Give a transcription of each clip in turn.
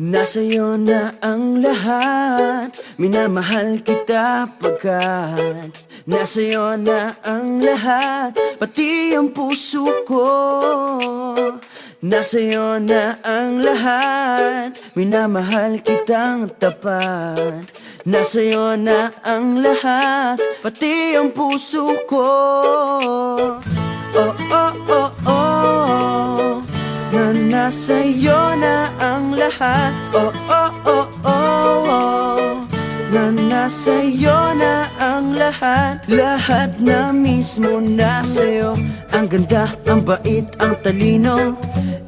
Nasa'yo na ang lahat, minamahal kita pagkat nasa'yo na ang lahat, pati ang puso ko. Nasa'yo na ang lahat, minamahal kitang tapat. Nasa'yo na ang lahat, pati ang puso ko. Oh, oh, oh, oh, na nasa'yo na ang lahat. Oh, oh, oh, oh, na nasa'yo na ang lahat. Lahat na mismo nasa'yo. Ang ganda, ang bait, ang talino,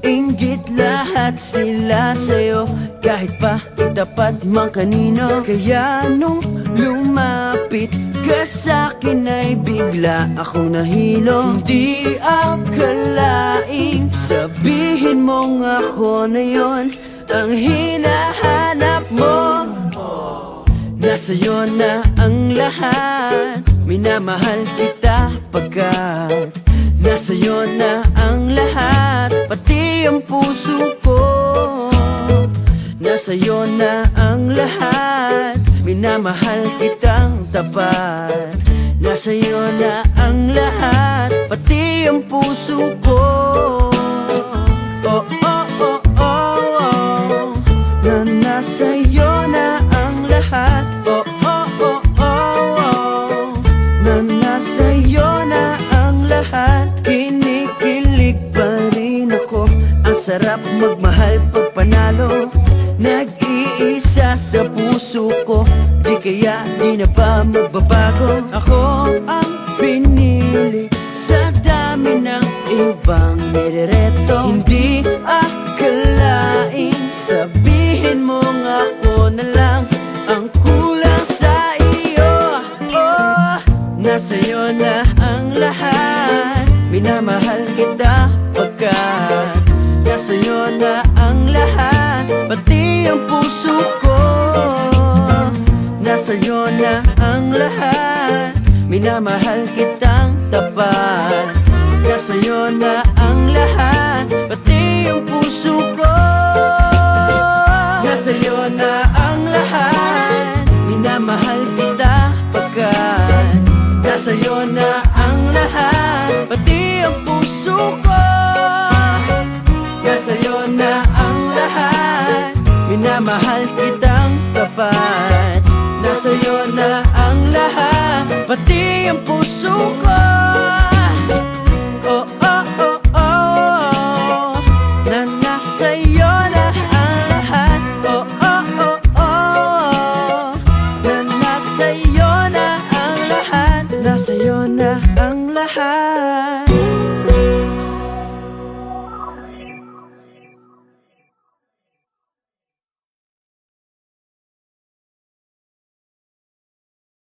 inggit lahat sila sa'yo. Kahit pa itapat mang kanino. Kaya nung lumapit ka sa'kin ay bigla akong nahilo. Hindi akalaing sabihin mong ako na yon ang hinahanap mo. Nasa'yo na ang lahat, minamahal kita pagkat nasa'yo na ang lahat, pati ang puso ko. Nasa'yo na ang lahat, minamahal kitang tapat. Nasa'yo na ang lahat, pati ang puso ko. Oh, oh, oh, oh, oh, na nasa'yo na ang lahat. Oh, oh, oh, oh, oh, na nasa'yo na ang lahat. Kinikilig pa rin ako, ang sarap magmahal pag panalo. Nag-iisa sa puso ko, di kaya di na ba magbabago. Ako ang pinili sa dami ng ibang nirereto. Hindi akalaing sabihin mo nga ako na lang ang kulang sa iyo. Oh, nasa'yo na ang lahat, minamahal kita pagkat nasa'yo na ang lahat, pati ang puso ko. Nasa'yo na ang lahat, minamahal kitang tapat. Nasa'yo na ang lahat, pati ang puso ko. Nasa'yo na ang lahat, minamahal kita pagkat nasa'yo na ang lahat, pati ang puso ko. Nasa'yo na ang lahat, minamahal kitang tapat. Nasa'yo na ang lahat, pati ang puso